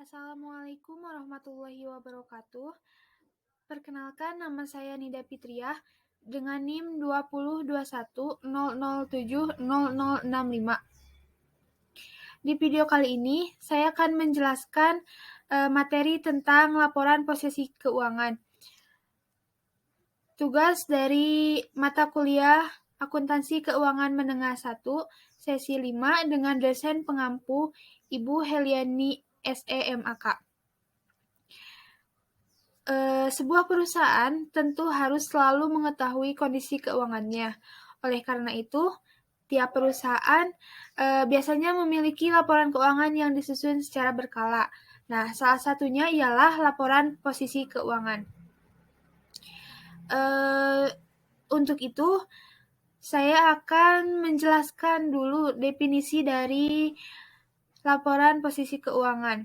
Assalamualaikum warahmatullahi wabarakatuh. Perkenalkan, nama saya Nida Fitriah dengan NIM 202100700065. Di video kali ini, saya akan menjelaskan materi tentang laporan posisi keuangan. Tugas dari mata kuliah Akuntansi Keuangan Menengah 1, sesi 5 dengan dosen pengampu Ibu Heliani SEMAK. Sebuah perusahaan tentu harus selalu mengetahui kondisi keuangannya. Oleh karena itu, tiap perusahaan biasanya memiliki laporan keuangan yang disusun secara berkala. Nah, salah satunya ialah laporan posisi keuangan. Untuk itu, saya akan menjelaskan dulu definisi dari laporan posisi keuangan.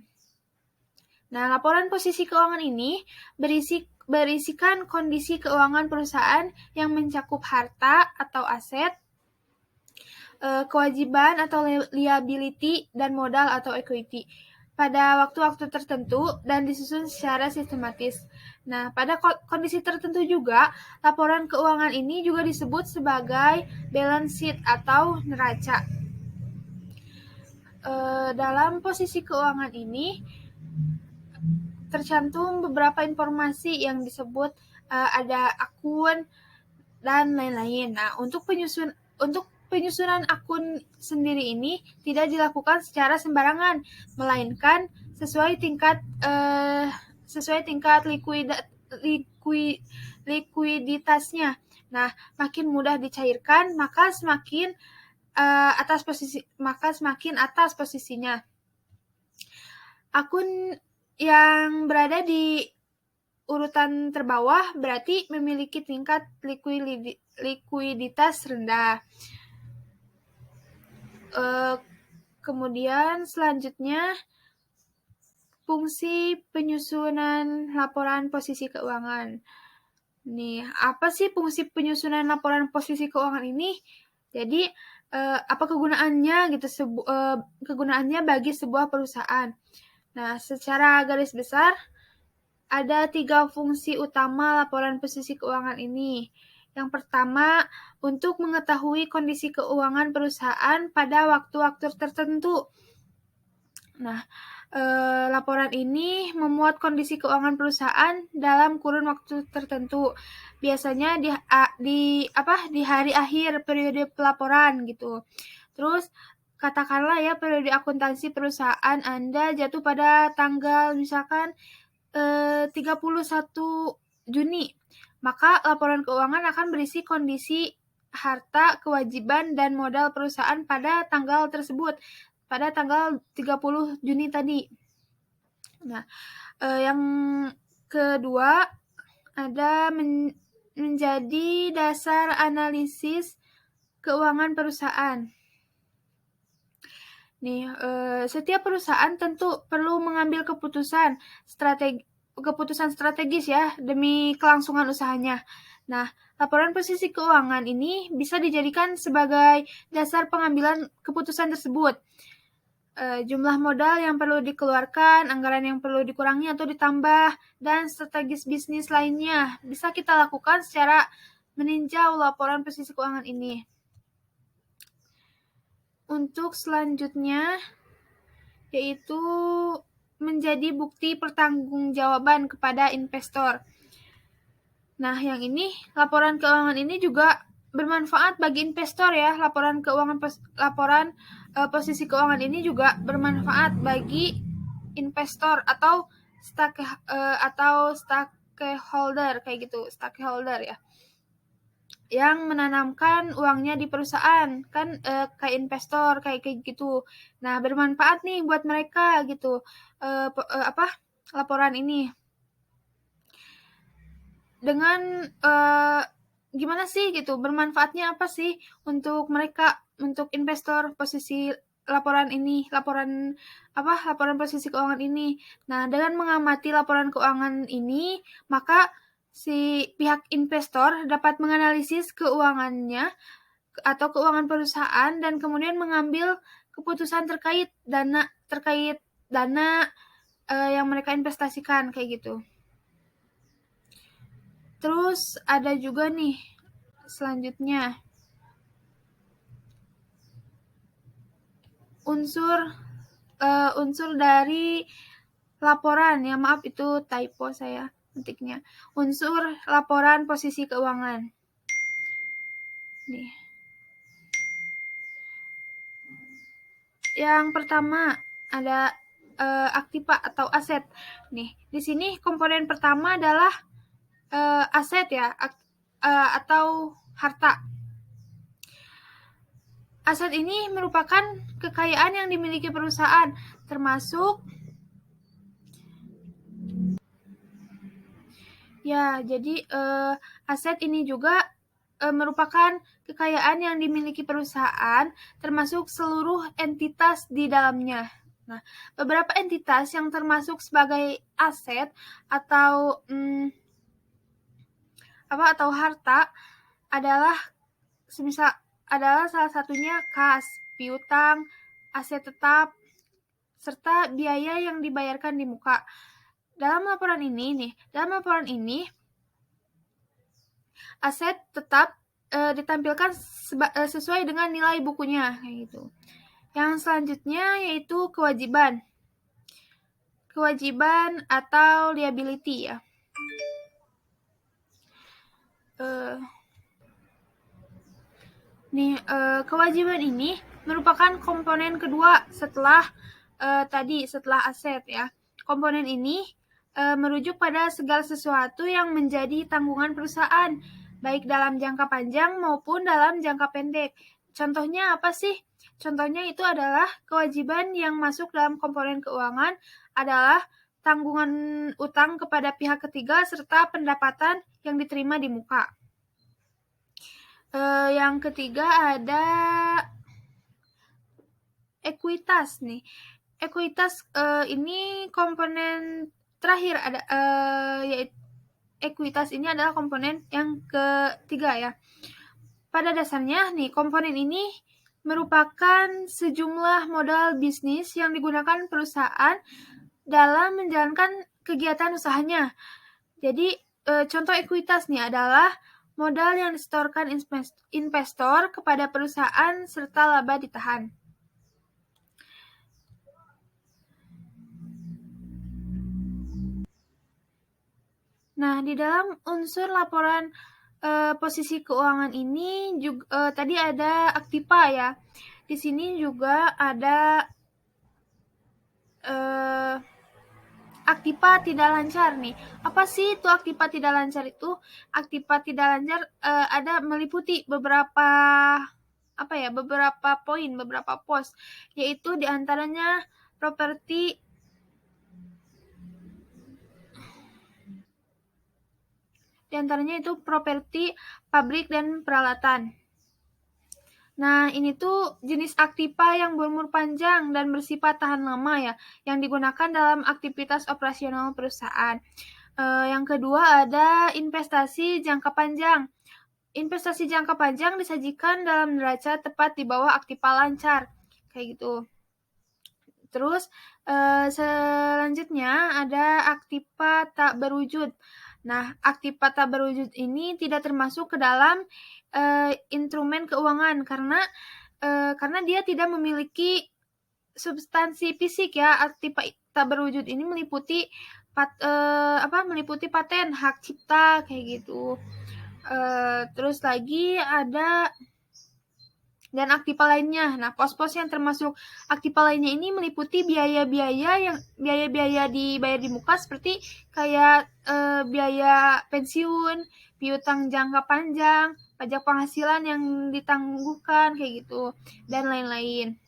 Nah, laporan posisi keuangan ini berisikan kondisi keuangan perusahaan yang mencakup harta atau aset, kewajiban atau liability, dan modal atau equity pada waktu-waktu tertentu dan disusun secara sistematis. Nah, pada kondisi tertentu juga, laporan keuangan ini juga disebut sebagai balance sheet atau neraca. Dalam posisi keuangan ini tercantum beberapa informasi yang disebut ada akun dan lain-lain. Nah, untuk penyusunan akun sendiri ini tidak dilakukan secara sembarangan, melainkan sesuai tingkat likuiditasnya. Nah, makin mudah dicairkan, maka semakin atas posisinya. Akun yang berada di urutan terbawah berarti memiliki tingkat likuiditas rendah. Kemudian selanjutnya, fungsi penyusunan laporan posisi keuangan. Nih, apa sih fungsi penyusunan laporan posisi keuangan ini? Jadi, apa kegunaannya gitu? Kegunaannya bagi sebuah perusahaan. Nah, secara garis besar, ada 3 fungsi utama laporan posisi keuangan ini. Yang pertama, untuk mengetahui kondisi keuangan perusahaan pada waktu-waktu tertentu. Nah, laporan ini memuat kondisi keuangan perusahaan dalam kurun waktu tertentu. Biasanya di hari akhir periode pelaporan gitu. Terus katakanlah ya periode akuntansi perusahaan Anda jatuh pada tanggal misalkan 31 Juni. Maka laporan keuangan akan berisi kondisi harta, kewajiban, dan modal perusahaan pada tanggal tersebut, pada tanggal 30 Juni tadi. Nah, yang kedua ada menjadi dasar analisis keuangan perusahaan. Nih, setiap perusahaan tentu perlu mengambil keputusan strategis ya demi kelangsungan usahanya. Nah, laporan posisi keuangan ini bisa dijadikan sebagai dasar pengambilan keputusan tersebut. Jumlah modal yang perlu dikeluarkan, anggaran yang perlu dikurangi atau ditambah, dan strategis bisnis lainnya bisa kita lakukan secara meninjau laporan posisi keuangan ini. Untuk selanjutnya, yaitu menjadi bukti pertanggungjawaban kepada investor. Nah, yang ini, laporan keuangan ini juga bermanfaat bagi investor ya. Laporan posisi keuangan ini juga bermanfaat bagi investor atau stakeholder kayak gitu, stakeholder ya, yang menanamkan uangnya di perusahaan kan, kayak investor kayak gitu. Nah, bermanfaat nih buat mereka gitu laporan ini. Dengan gimana sih gitu, bermanfaatnya apa sih untuk mereka, untuk investor posisi laporan posisi keuangan ini. Nah, dengan mengamati laporan keuangan ini, maka si pihak investor dapat menganalisis keuangannya atau keuangan perusahaan dan kemudian mengambil keputusan terkait dana yang mereka investasikan kayak gitu. Terus ada juga nih selanjutnya unsur dari laporan, ya maaf itu typo saya ketiknya. Unsur laporan posisi keuangan. Nih. Yang pertama ada aktiva atau aset. Nih, di sini komponen pertama adalah aset ya, atau harta. Aset ini merupakan kekayaan yang dimiliki perusahaan, termasuk ya, jadi aset ini juga merupakan kekayaan yang dimiliki perusahaan, termasuk seluruh entitas di dalamnya. Nah, beberapa entitas yang termasuk sebagai aset atau atau harta adalah salah satunya kas, piutang, aset tetap, serta biaya yang dibayarkan di muka. Dalam laporan ini aset tetap ditampilkan sesuai dengan nilai bukunya kayak gitu. Yang selanjutnya yaitu kewajiban atau liability ya. Kewajiban ini merupakan komponen kedua setelah aset ya. Komponen ini merujuk pada segala sesuatu yang menjadi tanggungan perusahaan, baik dalam jangka panjang maupun dalam jangka pendek. Contohnya apa sih? Contohnya itu adalah kewajiban yang masuk dalam komponen keuangan adalah tanggungan utang kepada pihak ketiga serta pendapatan yang diterima di muka. Yang ketiga ada ekuitas nih. Ekuitas ini komponen terakhir ada yaitu ekuitas ini adalah komponen yang ketiga ya. Pada dasarnya nih komponen ini merupakan sejumlah modal bisnis yang digunakan perusahaan dalam menjalankan kegiatan usahanya. Jadi contoh ekuitas nih adalah modal yang disetorkan investor kepada perusahaan serta laba ditahan. Nah, di dalam unsur laporan posisi keuangan ini juga tadi ada aktiva ya. Di sini juga ada aktiva tidak lancar nih. Apa sih itu aktiva tidak lancar itu? Aktiva tidak lancar ada meliputi beberapa poin, beberapa pos, yaitu diantaranya properti pabrik dan peralatan. Nah, ini tuh jenis aktiva yang berumur panjang dan bersifat tahan lama ya, yang digunakan dalam aktivitas operasional perusahaan. Yang kedua ada investasi jangka panjang. Investasi jangka panjang disajikan dalam neraca tepat di bawah aktiva lancar, kayak gitu. Terus selanjutnya ada aktiva tak berwujud. Nah, aktiva tak berwujud ini tidak termasuk ke dalam instrumen keuangan karena dia tidak memiliki substansi fisik ya. Aktiva tak berwujud ini meliputi paten, hak cipta kayak gitu. Terus lagi ada dan aktiva lainnya. Nah, pos-pos yang termasuk aktiva lainnya ini meliputi biaya-biaya dibayar di muka seperti kayak biaya pensiun, piutang jangka panjang, pajak penghasilan yang ditangguhkan kayak gitu dan lain-lain.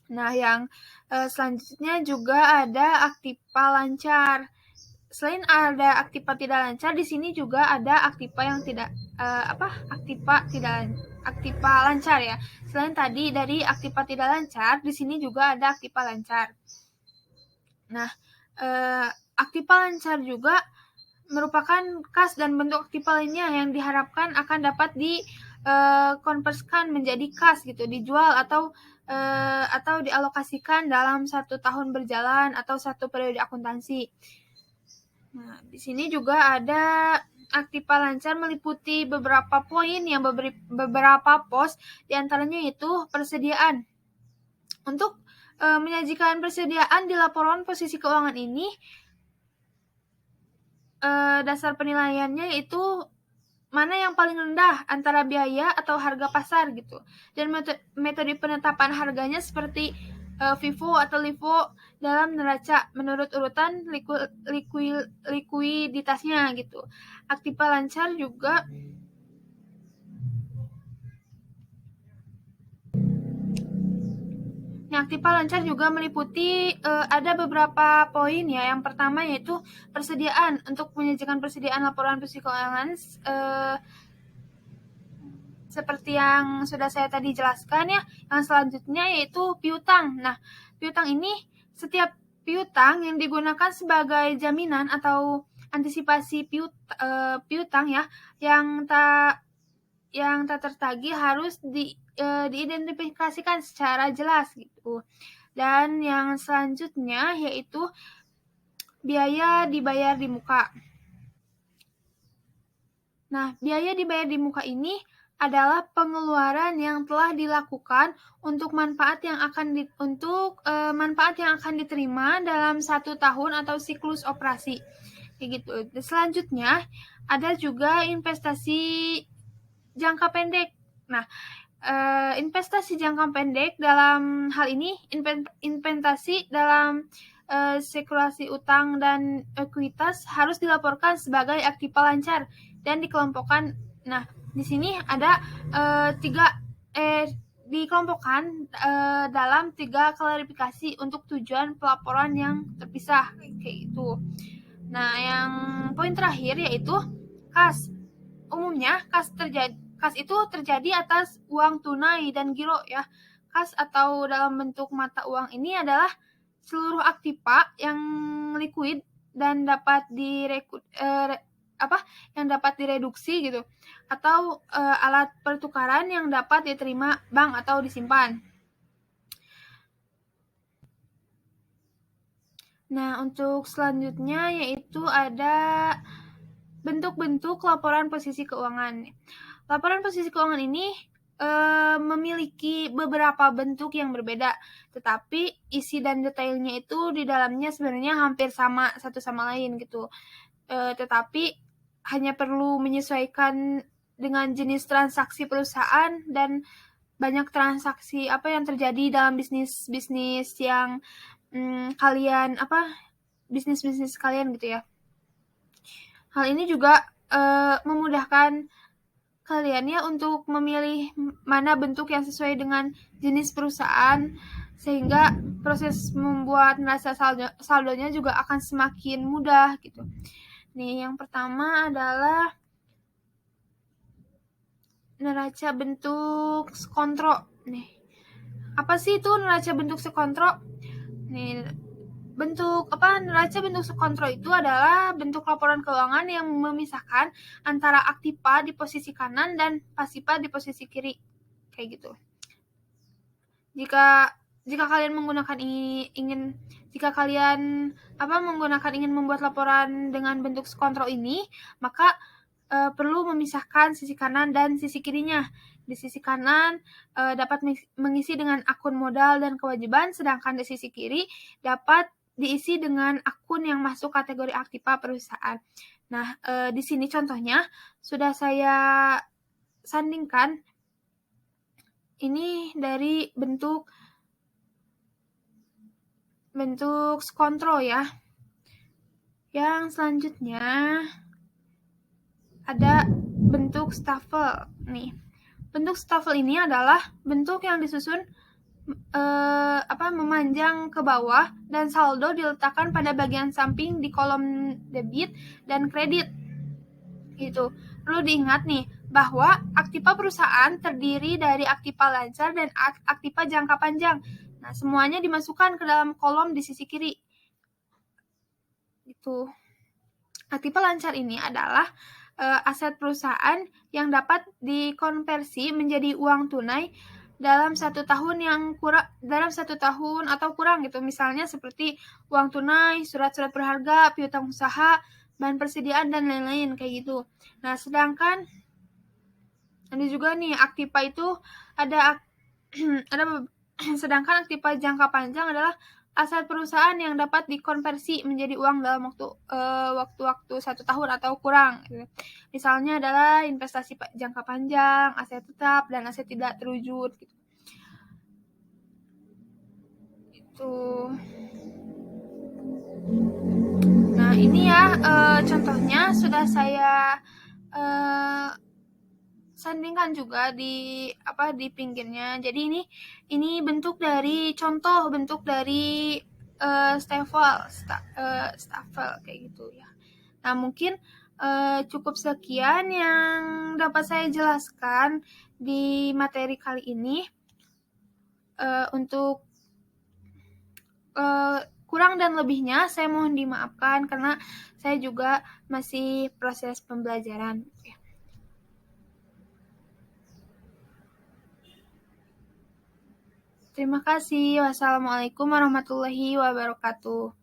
Nah, yang selanjutnya juga ada aktiva lancar. Selain ada aktiva tidak lancar, di sini juga ada aktiva yang aktiva lancar ya. Selain tadi dari aktiva tidak lancar, di sini juga ada aktiva lancar. Nah, aktiva lancar juga merupakan kas dan bentuk aktiva lainnya yang diharapkan akan dapat dikonversikan menjadi kas gitu, dijual atau dialokasikan dalam 1 tahun berjalan atau 1 periode akuntansi. Nah, di sini juga ada aktiva lancar meliputi beberapa poin yang beberapa pos, diantaranya itu persediaan. Untuk menyajikan persediaan di laporan posisi keuangan ini, dasar penilaiannya yaitu mana yang paling rendah antara biaya atau harga pasar gitu. Dan metode penetapan harganya seperti FIFO atau LIFO dalam neraca menurut urutan likuiditasnya gitu. Aktiva lancar juga aktiva lancar juga meliputi ada beberapa poin ya. Yang pertama yaitu persediaan. Untuk menyajikan persediaan laporan posisi keuangan seperti yang sudah saya tadi jelaskan ya. Yang selanjutnya yaitu piutang. Nah, piutang ini setiap piutang yang digunakan sebagai jaminan atau antisipasi piutang ya yang tak tertagih harus diidentifikasikan secara jelas gitu. Dan yang selanjutnya yaitu biaya dibayar di muka. Nah, biaya dibayar di muka ini adalah pengeluaran yang telah dilakukan untuk manfaat yang akan diterima dalam 1 tahun atau siklus operasi. Kayak gitu. Dan selanjutnya ada juga investasi jangka pendek. Nah, investasi jangka pendek dalam hal ini investasi dalam sirkulasi utang dan ekuitas harus dilaporkan sebagai aktiva lancar dan dikelompokkan. Nah, di sini ada dikelompokkan dalam 3 klarifikasi untuk tujuan pelaporan yang terpisah kayak gitu. Nah, yang poin terakhir yaitu kas. Umumnya kas itu terjadi atas uang tunai dan giro ya. Kas atau dalam bentuk mata uang ini adalah seluruh aktiva yang liquid dan dapat direduksi gitu, atau alat pertukaran yang dapat diterima bank atau disimpan. Nah, untuk selanjutnya yaitu ada bentuk-bentuk laporan posisi keuangan. Laporan posisi keuangan ini memiliki beberapa bentuk yang berbeda, tetapi isi dan detailnya itu di dalamnya sebenarnya hampir sama satu sama lain gitu. Tetapi hanya perlu menyesuaikan dengan jenis transaksi perusahaan dan banyak transaksi yang terjadi dalam bisnis yang bisnis kalian gitu ya. Hal ini juga memudahkan kalian ya untuk memilih mana bentuk yang sesuai dengan jenis perusahaan, sehingga proses membuat neraca saldonya juga akan semakin mudah gitu. Nih, yang pertama adalah neraca bentuk skontro. Nih, apa sih itu neraca bentuk skontro? Nih, neraca bentuk skontro itu adalah bentuk laporan keuangan yang memisahkan antara aktiva di posisi kanan dan pasiva di posisi kiri, kayak gitu. Jika kalian ingin membuat laporan dengan bentuk skontro ini, maka perlu memisahkan sisi kanan dan sisi kirinya. Di sisi kanan dapat mengisi dengan akun modal dan kewajiban, sedangkan di sisi kiri dapat diisi dengan akun yang masuk kategori aktiva perusahaan. Nah, di sini contohnya sudah saya sandingkan. Ini dari bentuk skontro ya. Yang selanjutnya ada bentuk stafel. Nih, bentuk stafel ini adalah bentuk yang disusun memanjang ke bawah dan saldo diletakkan pada bagian samping di kolom debit dan kredit. Gitu. Perlu diingat nih bahwa aktiva perusahaan terdiri dari aktiva lancar dan aktiva jangka panjang. Nah, semuanya dimasukkan ke dalam kolom di sisi kiri. Gitu. Aktiva lancar ini adalah aset perusahaan yang dapat dikonversi menjadi uang tunai dalam 1 tahun atau kurang gitu. Misalnya seperti uang tunai, surat-surat berharga, piutang usaha, bahan persediaan dan lain-lain kayak gitu. Nah, sedangkan ada juga nih aktiva itu ada sedangkan aktiva jangka panjang adalah aset perusahaan yang dapat dikonversi menjadi uang dalam waktu 1 tahun atau kurang. Misalnya adalah investasi jangka panjang, aset tetap, dan aset tidak terwujud. Gitu. Nah, ini ya contohnya sudah saya sandingkan juga di pinggirnya. Jadi ini bentuk dari staffel kayak gitu ya. Nah, mungkin cukup sekian yang dapat saya jelaskan di materi kali ini. Untuk kurang dan lebihnya saya mohon dimaafkan karena saya juga masih proses pembelajaran. Terima kasih. Wassalamualaikum warahmatullahi wabarakatuh.